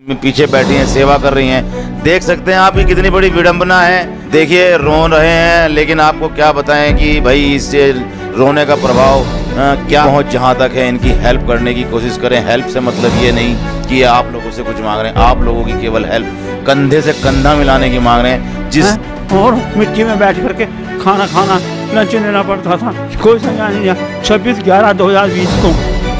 पीछे बैठी हैं, सेवा कर रही हैं। देख सकते हैं आप की कितनी बड़ी विडंबना है। देखिए रो रहे हैं, लेकिन आपको क्या बताएं कि भाई इससे रोने का प्रभाव क्या पहुंच जहां तक है। इनकी हेल्प करने की कोशिश करें। हेल्प से मतलब ये नहीं कि आप लोगों से कुछ मांग रहे हैं, आप लोगों की केवल हेल्प, कंधे से कंधा मिलाने की मांग रहे हैं। जिस और मिट्टी में बैठ करके खाना लंच लेना पड़ता था, कोई संज्ञान नहीं दिया। 26/11/2020 को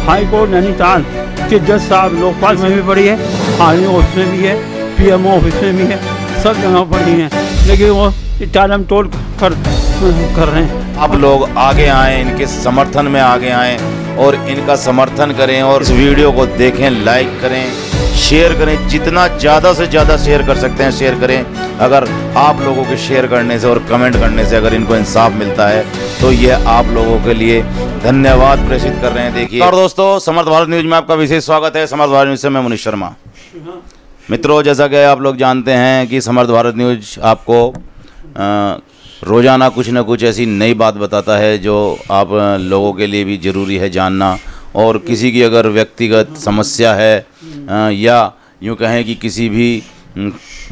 हाई कोर्ट नैनीताल के जज साहब लोकपाल में भी पड़ी है, आर्मी ऑफिस में भी है, पीएमओ ऑफिस में भी है, सब जगह पड़ी है, लेकिन वो टालम टोल कर रहे हैं। आप लोग आगे आएँ, इनके समर्थन में आगे आएँ और इनका समर्थन करें और इस वीडियो को देखें, लाइक करें, शेयर करें। जितना ज़्यादा से ज़्यादा शेयर कर सकते हैं शेयर करें। अगर आप लोगों के शेयर करने से और कमेंट करने से अगर इनको इंसाफ मिलता है तो यह आप लोगों के लिए धन्यवाद प्रेषित कर रहे हैं। देखिए और दोस्तों, समर्थ भारत न्यूज में आपका विशेष स्वागत है। समर्थ भारत न्यूज से मैं मुनीश शर्मा। मित्रों, जैसा कि आप लोग जानते हैं कि समर्थ भारत न्यूज आपको रोज़ाना कुछ न कुछ ऐसी नई बात बताता है जो आप लोगों के लिए भी ज़रूरी है जानना। और किसी की अगर व्यक्तिगत समस्या है या यूँ कहें कि किसी भी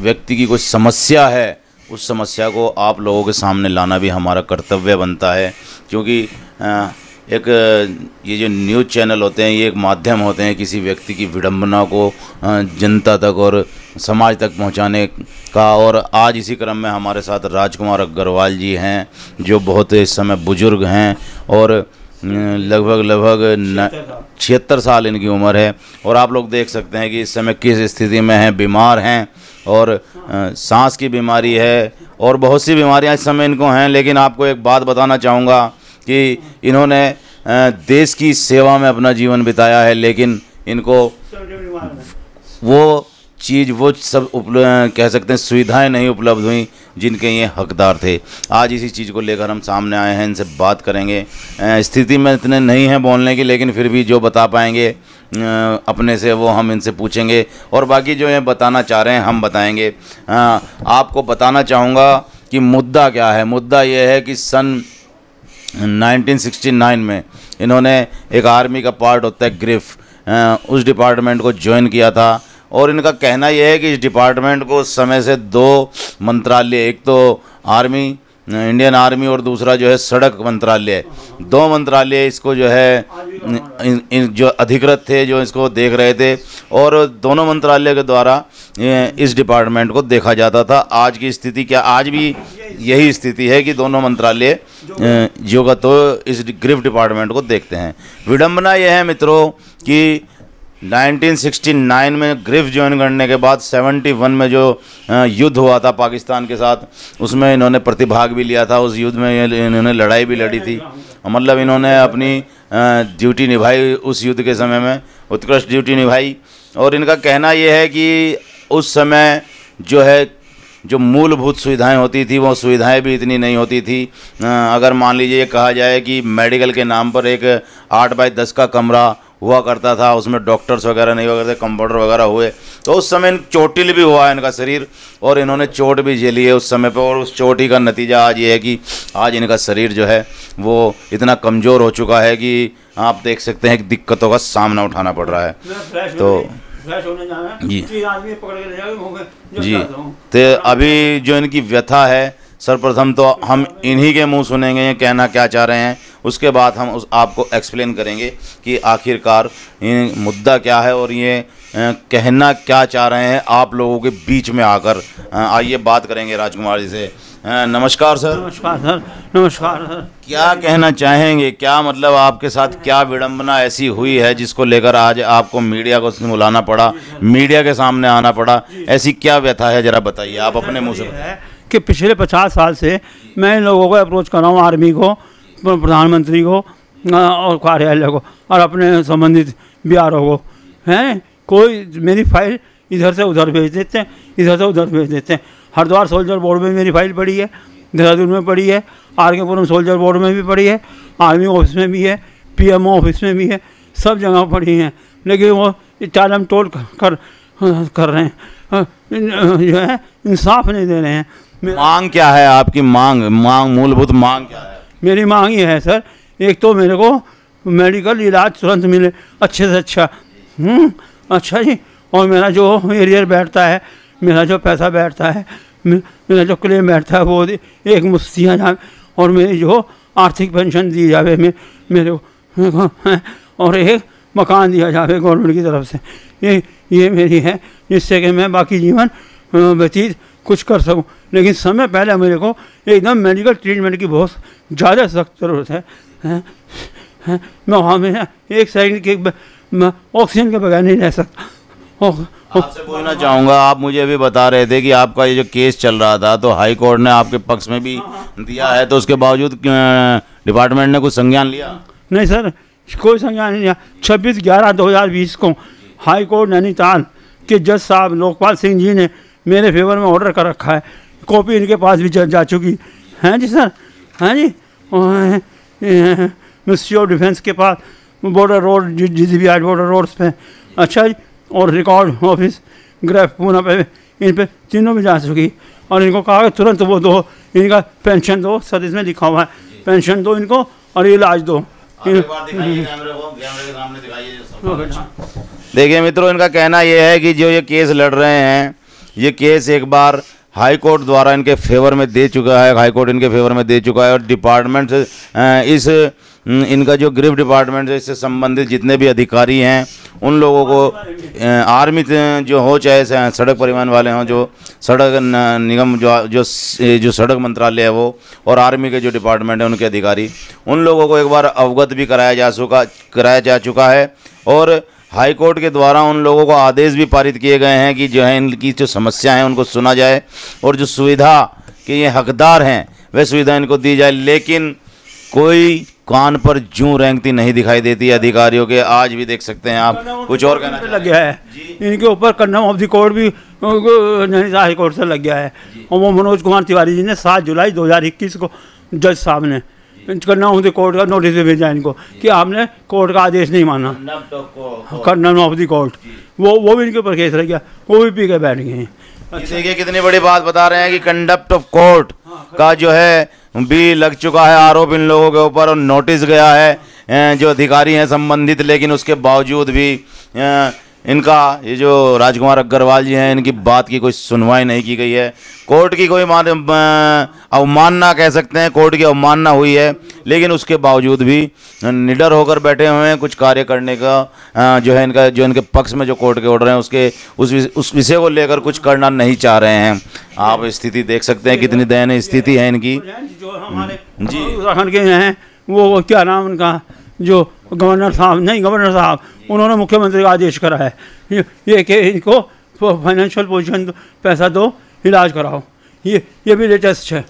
व्यक्ति की कोई समस्या है, उस समस्या को आप लोगों के सामने लाना भी हमारा कर्तव्य बनता है। क्योंकि एक ये जो न्यूज़ चैनल होते हैं, ये एक माध्यम होते हैं किसी व्यक्ति की विडंबना को जनता तक और समाज तक पहुंचाने का। और आज इसी क्रम में हमारे साथ राजकुमार अग्रवाल जी हैं, जो बहुत इस समय बुजुर्ग हैं और लगभग 76 साल इनकी उम्र है। और आप लोग देख सकते हैं कि इस समय किस स्थिति में हैं, बीमार हैं और सांस की बीमारी है और बहुत सी बीमारियां इस समय इनको हैं। लेकिन आपको एक बात बताना चाहूँगा कि इन्होंने देश की सेवा में अपना जीवन बिताया है, लेकिन इनको वो चीज़, वो सब कह सकते हैं सुविधाएं नहीं उपलब्ध हुई जिनके ये हकदार थे। आज इसी चीज़ को लेकर हम सामने आए हैं, इनसे बात करेंगे। स्थिति में इतने नहीं हैं बोलने की, लेकिन फिर भी जो बता पाएंगे अपने से वो हम इनसे पूछेंगे और बाकी जो ये बताना चाह रहे हैं हम बताएंगे। आपको बताना चाहूँगा कि मुद्दा क्या है। मुद्दा ये है कि सन 1969 में इन्होंने एक आर्मी का पार्ट होता है ग्रिफ, उस डिपार्टमेंट को ज्वाइन किया था। और इनका कहना यह है कि इस डिपार्टमेंट को उस समय से दो मंत्रालय, एक तो आर्मी, इंडियन आर्मी और दूसरा जो है सड़क मंत्रालय, दो मंत्रालय इसको जो है जो अधिकृत थे, जो इसको देख रहे थे और दोनों मंत्रालय के द्वारा इस डिपार्टमेंट को देखा जाता था। आज की स्थिति क्या, आज भी यही स्थिति है कि दोनों मंत्रालय जो का तो इस ग्रिफ डिपार्टमेंट को देखते हैं। विडंबना यह है मित्रों कि 1969 में ग्रिफ ज्वाइन करने के बाद 71 में जो युद्ध हुआ था पाकिस्तान के साथ, उसमें इन्होंने प्रतिभाग भी लिया था। उस युद्ध में इन्होंने लड़ाई भी लड़ी थी, मतलब इन्होंने अपनी ड्यूटी निभाई उस युद्ध के समय में, उत्कृष्ट ड्यूटी निभाई। और इनका कहना यह है कि उस समय जो है जो मूलभूत सुविधाएं होती थी वो सुविधाएं भी इतनी नहीं होती थी। अगर मान लीजिए कहा जाए कि मेडिकल के नाम पर एक 8x10 का कमरा हुआ करता था, उसमें डॉक्टर्स वगैरह नहीं हुआ करते, कंपाउंडर वगैरह हुए, तो उस समय चोटिल भी हुआ इनका शरीर और इन्होंने चोट भी झेली है उस समय पर। और उस चोटी का नतीजा आज ये है कि आज इनका शरीर जो है वो इतना कमज़ोर हो चुका है कि आप देख सकते हैं कि दिक्कतों का सामना उठाना पड़ रहा है। तो जी तो अभी जो इनकी व्यथा है, सर्वप्रथम तो हम इन्हीं के मुंह सुनेंगे ये कहना क्या चाह रहे हैं, उसके बाद हम आपको एक्सप्लेन करेंगे कि आखिरकार ये मुद्दा क्या है और ये कहना क्या चाह रहे हैं आप लोगों के बीच में आकर। आइए बात करेंगे राजकुमार जी से। नमस्कार सर। नमस्कार सर। नमस्कार सर। क्या कहना चाहेंगे, क्या मतलब आपके साथ क्या विडंबना ऐसी हुई है जिसको लेकर आज आपको मीडिया को बुलाना पड़ा, मीडिया के सामने आना पड़ा? ऐसी क्या व्यथा है, जरा बताइए आप अपने मुँह से। कि पिछले 50 साल से मैं इन लोगों को अप्रोच कर रहा हूँ, आर्मी को, प्रधानमंत्री को और कार्यालय को और अपने संबंधित बीआरओ को, हैं कोई मेरी फाइल इधर से उधर भेज देते हैं, इधर से उधर भेज देते हैं। हरिद्वार सोल्जर बोर्ड में मेरी फाइल पड़ी है, देहरादून में पड़ी है, आरकेपुरम सोल्जर बोर्ड में भी पड़ी है, आर्मी ऑफिस में भी है, पीएमओ ऑफिस में भी है, सब जगह पड़ी हैं, लेकिन वो टालम टोल कर रहे हैं, जो है इंसाफ नहीं दे रहे हैं। मांग क्या है आपकी? मांग मूलभूत मांग क्या है? मेरी मांग ये है सर, एक तो मेरे को मेडिकल इलाज तुरंत मिले, अच्छे से अच्छा, अच्छा जी, और मेरा जो एरियर बैठता है, मेरा जो पैसा बैठता है, मेरा जो क्लेम बैठता है वो एक मुश्त दिया जाए, और मेरी जो आर्थिक पेंशन दी जाए मेरे को, और एक मकान दिया जाए गवर्नमेंट की तरफ से। ये मेरी है, जिससे कि मैं बाकी जीवन व्यतीत कुछ कर सकूं। लेकिन समय पहले मेरे को एकदम मेडिकल ट्रीटमेंट की बहुत ज़्यादा सख्त ज़रूरत है। मैं वहाँ में एक सेकंड के ऑक्सीजन के बगैर नहीं रह सकता। आपसे पूछना चाहूँगा, आप मुझे अभी बता रहे थे कि आपका ये जो केस चल रहा था तो हाई कोर्ट ने आपके पक्ष में भी दिया है, तो उसके बावजूद डिपार्टमेंट ने कुछ संज्ञान लिया? नहीं सर, कोई संज्ञान नहीं लिया। 26/11/2020 को हाई कोर्ट नैनीताल के जज साहब लोकपाल सिंह जी ने मेरे फेवर में ऑर्डर कर रखा है, कॉपी इनके पास भी जा चुकी है जी सर। हाँ जी, मिनिस्ट्री ऑफ डिफेंस के पास border road GCBI border roads पे, अच्छा जी, और रिकॉर्ड ऑफिस ग्रेफ पूना पे, इन पे तीनों में जा चुकी। और इनको कहा कि तुरंत वो दो, इनका पेंशन दो, सर इसमें लिखा हुआ है पेंशन दो इनको और इलाज दो। देखिए मित्रों, इनका कहना यह है कि जो ये केस लड़ रहे हैं, ये केस एक बार हाई कोर्ट द्वारा इनके फेवर में दे चुका है, हाई कोर्ट इनके फेवर में दे चुका है, और डिपार्टमेंट से इनका जो गृह डिपार्टमेंट है, इससे संबंधित जितने भी अधिकारी हैं उन लोगों को, आर्मी जो हो चाहे सड़क परिवहन वाले हों, जो सड़क निगम जो सड़क मंत्रालय है वो, और आर्मी के जो डिपार्टमेंट है उनके अधिकारी, उन लोगों को एक बार अवगत भी कराया जा चुका है। और हाई कोर्ट के द्वारा उन लोगों को आदेश भी पारित किए गए हैं कि जो है इनकी जो समस्या है उनको सुना जाए, और जो सुविधा के ये हकदार हैं वह सुविधा इनको दी जाए। लेकिन कोई कान पर जूं रेंगती नहीं दिखाई देती अधिकारियों के। आज भी देख सकते हैं आप, कुछ और कहना लग गया है इनके ऊपर, कन्नम ऑफ द कोर्ट भी नैनीताल हाई कोर्ट से लग गया है। और वो मनोज कुमार तिवारी जी ने 7 जुलाई 2021 को जज साहब ने कन्नम ऑफ द कोर्ट का नोटिस भेजा इनको कि आपने कोर्ट का आदेश नहीं माना, कन्नम ऑफ द कोर्ट, वो भी इनके ऊपर केस रह गया, वो भी पी के बैठ गए हैं। देखिए कितनी बड़ी बात बता रहे हैं कि कंडक्ट ऑफ कोर्ट का जो है भी लग चुका है आरोप इन लोगों के ऊपर, और नोटिस गया है जो अधिकारी हैं संबंधित, लेकिन उसके बावजूद भी इनका ये जो राजकुमार अग्रवाल जी हैं, इनकी बात की कोई सुनवाई नहीं की गई है। कोर्ट की कोई अवमानना कह सकते हैं, कोर्ट की अवमानना हुई है, लेकिन उसके बावजूद भी निडर होकर बैठे हुए हैं कुछ कार्य करने का, जो है इनका, जो इनके पक्ष में जो कोर्ट के ऑर्डर हैं उसके उस विषय को लेकर कुछ करना नहीं चाह रहे हैं। आप स्थिति देख सकते हैं, कितनी दयनीय स्थिति है इनकी। जो हमारे जी उत्तराखंड के हैं, वो क्या नाम उनका, जो गवर्नर साहब उन्होंने मुख्यमंत्री का आदेश करा है ये कि इनको फाइनेंशियल पोजीशन दो, पैसा दो, इलाज कराओ। ये भी लेटेस्ट है,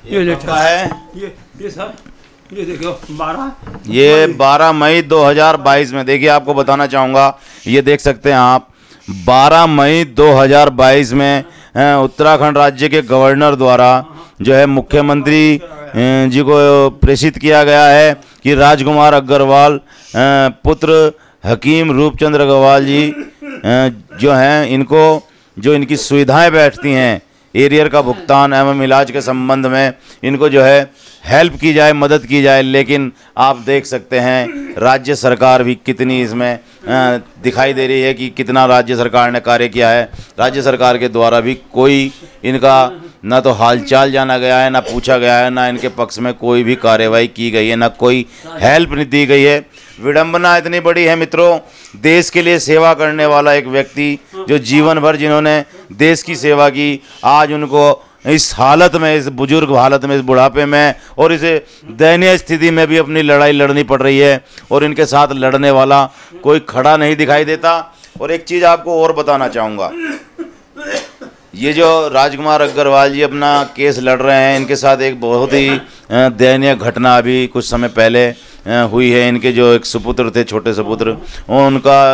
ये लेटेस्ट है। ये सर, ये देखो 12 मई 2022 में, देखिए आपको बताना चाहूँगा, ये देख सकते हैं आप, 12 मई 2022 में उत्तराखंड राज्य के गवर्नर द्वारा जो है मुख्यमंत्री जी को प्रेषित किया गया है कि राजकुमार अग्रवाल पुत्र हकीम रूपचंद्र अग्रवाल जी जो हैं, इनको जो इनकी सुविधाएं बैठती हैं, एरियर का भुगतान एवं इलाज के संबंध में इनको जो है हेल्प की जाए, मदद की जाए। लेकिन आप देख सकते हैं राज्य सरकार भी कितनी इसमें दिखाई दे रही है कि कितना राज्य सरकार ने कार्य किया है। राज्य सरकार के द्वारा भी कोई इनका ना तो हालचाल जाना गया है, ना पूछा गया है, ना इनके पक्ष में कोई भी कार्यवाही की गई है, ना कोई हेल्प नहीं दी गई है। विडंबना इतनी बड़ी है मित्रों, देश के लिए सेवा करने वाला एक व्यक्ति जो जीवन भर जिन्होंने देश की सेवा की, आज उनको इस हालत में, इस बुजुर्ग हालत में, इस बुढ़ापे में और इस दयनीय स्थिति में भी अपनी लड़ाई लड़नी पड़ रही है, और इनके साथ लड़ने वाला कोई खड़ा नहीं दिखाई देता। और एक चीज़ आपको और बताना चाहूँगा, ये जो राजकुमार अग्रवाल जी अपना केस लड़ रहे हैं, इनके साथ एक बहुत ही दयनीय घटना अभी कुछ समय पहले हुई है। इनके जो एक सुपुत्र थे, छोटे सुपुत्र, उनका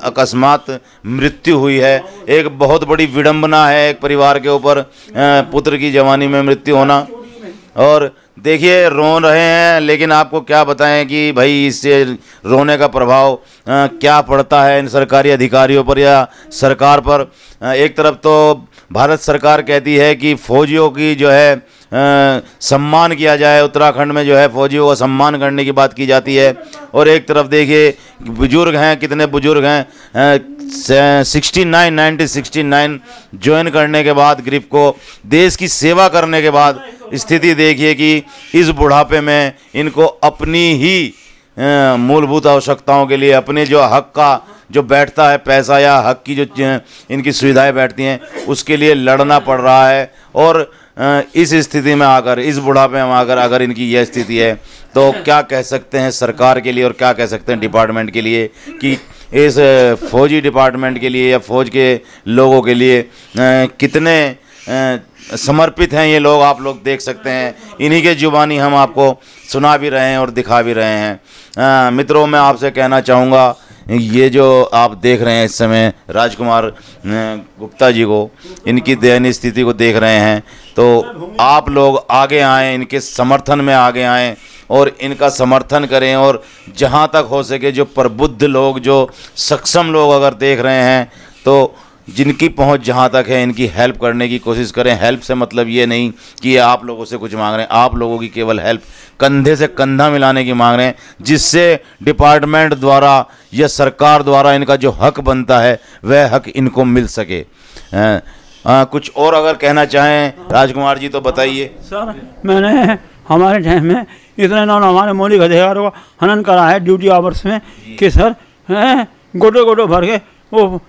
अकस्मात मृत्यु हुई है। एक बहुत बड़ी विडंबना है एक परिवार के ऊपर, पुत्र की जवानी में मृत्यु होना। और देखिए रो रहे हैं, लेकिन आपको क्या बताएं कि भाई इससे रोने का प्रभाव क्या पड़ता है इन सरकारी अधिकारियों पर या सरकार पर। एक तरफ तो भारत सरकार कहती है कि फौजियों की जो है सम्मान किया जाए, उत्तराखंड में जो है फौजियों का सम्मान करने की बात की जाती है, और एक तरफ देखिए बुजुर्ग हैं, कितने बुजुर्ग हैं, 1969 ज्वाइन करने के बाद ग्रिप को देश की सेवा करने के बाद स्थिति देखिए कि इस बुढ़ापे में इनको अपनी ही मूलभूत आवश्यकताओं के लिए अपने जो हक का जो बैठता है पैसा या हक की जो इनकी सुविधाएं बैठती हैं उसके लिए लड़ना पड़ रहा है। और इस स्थिति में आकर इस बुढ़ापे में आकर अगर इनकी यह स्थिति है तो क्या कह सकते हैं सरकार के लिए और क्या कह सकते हैं डिपार्टमेंट के लिए कि इस फौजी डिपार्टमेंट के लिए या फौज के लोगों के लिए कितने समर्पित हैं ये लोग। आप लोग देख सकते हैं, इन्हीं के जुबानी हम आपको सुना भी रहे हैं और दिखा भी रहे हैं। मित्रों, मैं आपसे कहना चाहूँगा, ये जो आप देख रहे हैं इस समय राजकुमार गुप्ता जी को, इनकी दयनीय स्थिति को देख रहे हैं, तो आप लोग आगे आएँ, इनके समर्थन में आगे आएँ और इनका समर्थन करें। और जहाँ तक हो सके जो प्रबुद्ध लोग, जो सक्षम लोग अगर देख रहे हैं तो जिनकी पहुंच जहां तक है इनकी हेल्प करने की कोशिश करें। हेल्प से मतलब ये नहीं कि आप लोगों से कुछ मांग रहे हैं, आप लोगों की केवल हेल्प कंधे से कंधा मिलाने की मांग रहे हैं, जिससे डिपार्टमेंट द्वारा या सरकार द्वारा इनका जो हक बनता है वह हक इनको मिल सके। कुछ और अगर कहना चाहें राजकुमार जी तो बताइए। सर, मैंने हमारे टाइम में इतने हमारे मौलिक अधिकारों का हनन करा है ड्यूटी आवर्स में कि सर गोटो गोटो भर के वो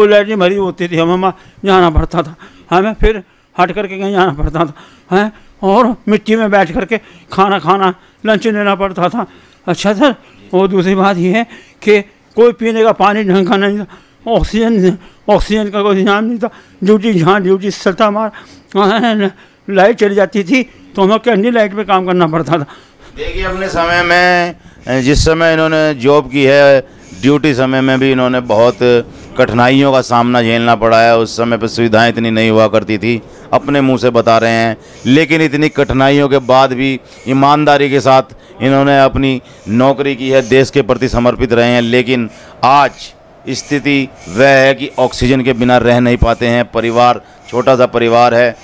लैट्रिन भरी होती थी, हमें जाना पड़ता था, हमें फिर हट करके कहीं जाना पड़ता था हैं, और मिट्टी में बैठ करके खाना लंच लेना पड़ता था। अच्छा सर, और दूसरी बात ये है कि कोई पीने का पानी ढंग का नहीं था, ऑक्सीजन का कोई इंतजाम नहीं था। ड्यूटी चलता हमारा, लाइट चली जाती थी तो हमें कैंडल लाइट पे काम करना पड़ता था। देखिए, अपने समय में जिस समय इन्होंने जॉब की है, ड्यूटी समय में भी इन्होंने बहुत कठिनाइयों का सामना झेलना पड़ा है। उस समय पर सुविधाएं इतनी नहीं हुआ करती थी, अपने मुंह से बता रहे हैं, लेकिन इतनी कठिनाइयों के बाद भी ईमानदारी के साथ इन्होंने अपनी नौकरी की है, देश के प्रति समर्पित रहे हैं। लेकिन आज स्थिति वह है कि ऑक्सीजन के बिना रह नहीं पाते हैं। परिवार, छोटा सा परिवार है,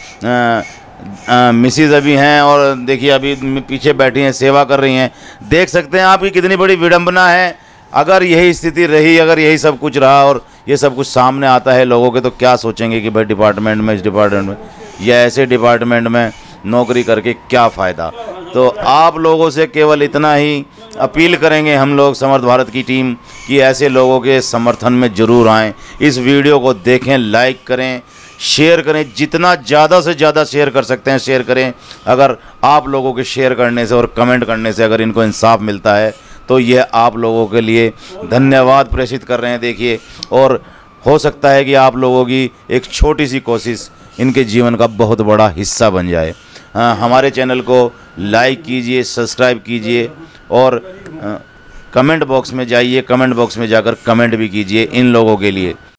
मिसिज अभी हैं और देखिए अभी पीछे बैठी हैं, सेवा कर रही हैं। देख सकते हैं आप, ये कितनी बड़ी विडंबना है। अगर यही स्थिति रही, अगर यही सब कुछ रहा और ये सब कुछ सामने आता है लोगों के, तो क्या सोचेंगे कि भाई डिपार्टमेंट में, इस डिपार्टमेंट में या ऐसे डिपार्टमेंट में नौकरी करके क्या फ़ायदा। तो आप लोगों से केवल इतना ही अपील करेंगे हम लोग, समर्थ भारत की टीम, कि ऐसे लोगों के समर्थन में ज़रूर आएँ। इस वीडियो को देखें, लाइक करें, शेयर करें, जितना ज़्यादा से ज़्यादा शेयर कर सकते हैं शेयर करें। अगर आप लोगों के शेयर करने से और कमेंट करने से अगर इनको इंसाफ मिलता है तो यह आप लोगों के लिए धन्यवाद प्रेषित कर रहे हैं। देखिए, और हो सकता है कि आप लोगों की एक छोटी सी कोशिश इनके जीवन का बहुत बड़ा हिस्सा बन जाए। हमारे चैनल को लाइक कीजिए, सब्सक्राइब कीजिए और कमेंट बॉक्स में जाइए, कमेंट बॉक्स में जाकर कमेंट भी कीजिए इन लोगों के लिए।